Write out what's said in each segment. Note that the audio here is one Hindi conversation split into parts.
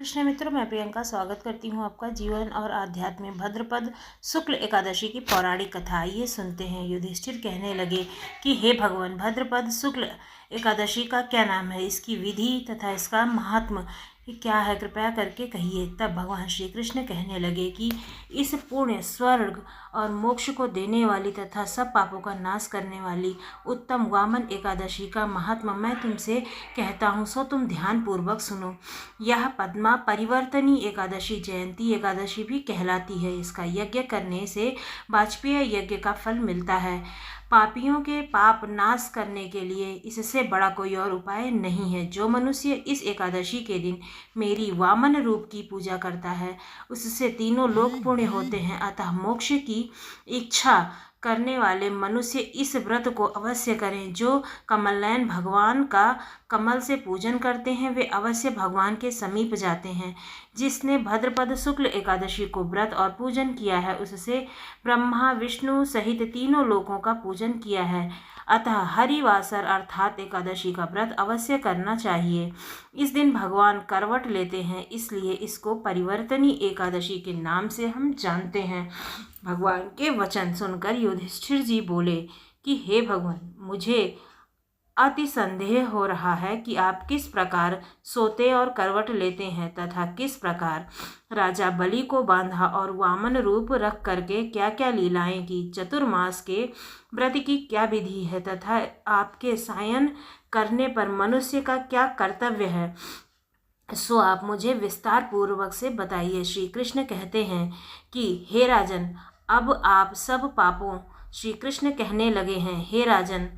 कृष्ण मित्रों, मैं प्रियंका स्वागत करती हूँ आपका जीवन और आध्यात्म में भाद्रपद शुक्ल एकादशी की पौराणिक कथा। आइए सुनते हैं। युधिष्ठिर कहने लगे कि हे भगवान, भाद्रपद शुक्ल एकादशी का क्या नाम है, इसकी विधि तथा इसका महात्म क्या है, कृपया करके कहिए। तब भगवान श्री कृष्ण कहने लगे कि इस पुण्य, स्वर्ग और मोक्ष को देने वाली तथा सब पापों का नाश करने वाली उत्तम वामन एकादशी का महात्मा मैं तुमसे कहता हूँ, सो तुम ध्यान पूर्वक सुनो। यह पद्मा परिवर्तनी एकादशी जयंती एकादशी भी कहलाती है। इसका यज्ञ करने से वाजपेय यज्ञ का फल मिलता है। पापियों के पाप नाश करने के लिए इससे बड़ा कोई और उपाय नहीं है। जो मनुष्य इस एकादशी के दिन मेरी वामन रूप की पूजा करता है, उससे तीनों लोक पुण्य होते हैं। अतः मोक्ष की इच्छा करने वाले मनुष्य इस व्रत को अवश्य करें। जो कमलनयन भगवान का कमल से पूजन करते हैं, वे अवश्य भगवान के समीप जाते हैं। जिसने भद्रपद शुक्ल एकादशी को व्रत और पूजन किया है, उससे ब्रह्मा विष्णु सहित तीनों लोकों का पूजन किया है। अतः हरिवासर अर्थात एकादशी का व्रत अवश्य करना चाहिए। इस दिन भगवान करवट लेते हैं, इसलिए इसको परिवर्तनी एकादशी के नाम से हम जानते हैं। भगवान के वचन सुनकर युधिष्ठिर जी बोले कि हे भगवान, मुझे अति संदेह हो रहा है कि आप किस प्रकार सोते और करवट लेते हैं तथा किस प्रकार राजा बलि को बांधा और वामन रूप रख करके क्या क्या लीलाएं की। चतुर्मास के व्रत की क्या विधि है तथा आपके सायन करने पर मनुष्य का क्या कर्तव्य है, सो आप मुझे विस्तार पूर्वक से बताइए। श्री कृष्ण कहते हैं कि हे राजन, अब आप सब पापों श्री कृष्ण कहने लगे हैं, हे राजन,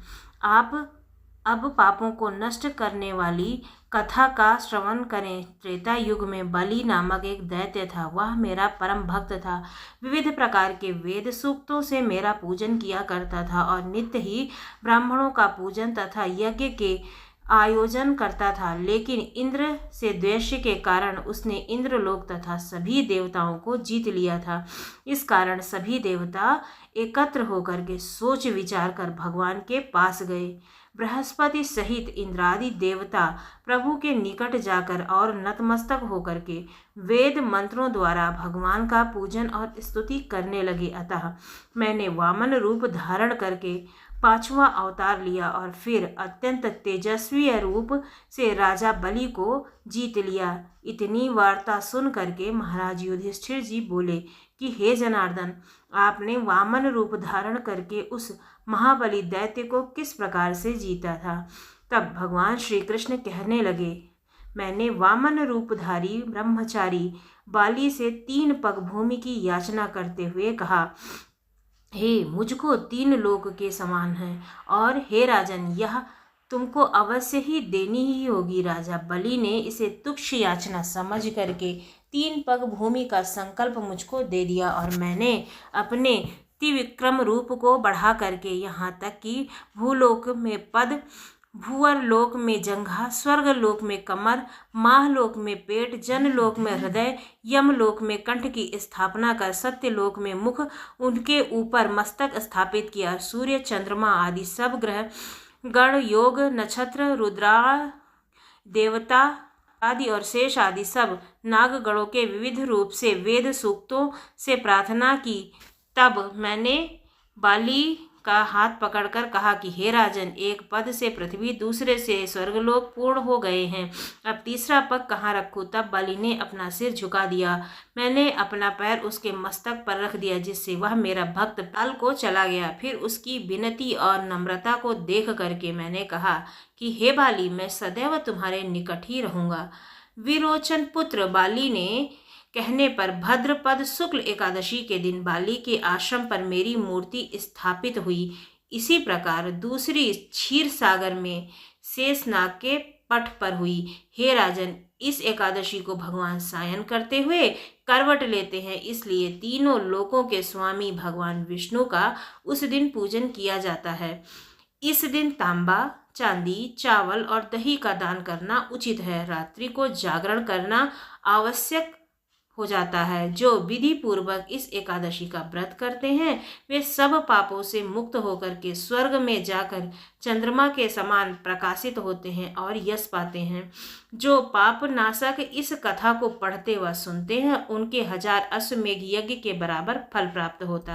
आप अब पापों को नष्ट करने वाली कथा का श्रवण करें। त्रेता युग में बलि नामक एक दैत्य था। वह मेरा परम भक्त था। विविध प्रकार के वेद सूक्तों से मेरा पूजन किया करता था और नित्य ही ब्राह्मणों का पूजन तथा यज्ञ के आयोजन करता था। लेकिन इंद्र से द्वेष के कारण उसने इंद्रलोक तथा सभी देवताओं को जीत लिया था। इस कारण सभी देवता एकत्र होकर के सोच विचार कर भगवान के पास गए। बृहस्पति सहित इंद्रादि देवता प्रभु के निकट जाकर और नतमस्तक होकर के वेद मंत्रों द्वारा भगवान का पूजन और स्तुति करने लगे। अतः मैंने वामन रूप धारण करके पांचवा अवतार लिया और फिर अत्यंत तेजस्वी रूप से राजा बलि को जीत लिया। इतनी वार्ता सुन करके महाराज युधिष्ठिर जी बोले कि हे जनार्दन, आपने वामन रूप धारण करके उस महाबली दैत्य को किस प्रकार से जीता था। तब भगवान श्री कृष्ण कहने लगे, मैंने वामन रूपधारी ब्रह्मचारी बाली से 3 पग भूमि की याचना करते हुए कहा, हे मुझको 3 लोक के समान है और हे राजन, यह तुमको अवश्य ही देनी ही होगी। राजा बलि ने इसे तुच्छ याचना समझ करके 3 पग भूमि का संकल्प मुझको दे दिया और मैंने अपने त्रिविक्रम रूप को बढ़ा करके यहाँ तक कि भूलोक में पद, भूवर लोक में जंघा, स्वर्ग लोक में कमर, माहलोक में पेट, जनलोक में हृदय, यमलोक में कंठ की स्थापना कर सत्यलोक में मुख, उनके ऊपर मस्तक स्थापित किया। सूर्य, चंद्रमा आदि सब ग्रह गण, योग, नक्षत्र, रुद्रा देवता आदि और शेष आदि सब नागगणों के विविध रूप से वेद सूक्तों से प्रार्थना की। तब मैंने बाली का हाथ पकड़कर कहा कि हे राजन, एक पद से पृथ्वी, दूसरे से स्वर्गलोक पूर्ण हो गए हैं, अब तीसरा पग कहाँ रखूं। तब बाली ने अपना सिर झुका दिया। मैंने अपना पैर उसके मस्तक पर रख दिया, जिससे वह मेरा भक्त पाल को चला गया। फिर उसकी विनती और नम्रता को देख करके मैंने कहा कि हे बाली, मैं सदैव तुम्हारे निकट ही रहूंगा। विरोचन पुत्र बाली ने कहने पर भद्रपद शुक्ल एकादशी के दिन बाली के आश्रम पर मेरी मूर्ति स्थापित हुई। इसी प्रकार दूसरी क्षीर सागर में शेषनाग के पट पर हुई। हे राजन, इस एकादशी को भगवान सायन करते हुए करवट लेते हैं, इसलिए तीनों लोकों के स्वामी भगवान विष्णु का उस दिन पूजन किया जाता है। इस दिन तांबा, चांदी, चावल और दही का दान करना उचित है। रात्रि को जागरण करना आवश्यक हो जाता है। जो विधि पूर्वक इस एकादशी का व्रत करते हैं वे सब पापों से मुक्त होकर के स्वर्ग में जाकर चंद्रमा के समान प्रकाशित होते हैं और यश पाते हैं। जो पाप नाशक इस कथा को पढ़ते व सुनते हैं उनके 1000 अश्वमेध यज्ञ के बराबर फल प्राप्त होता है।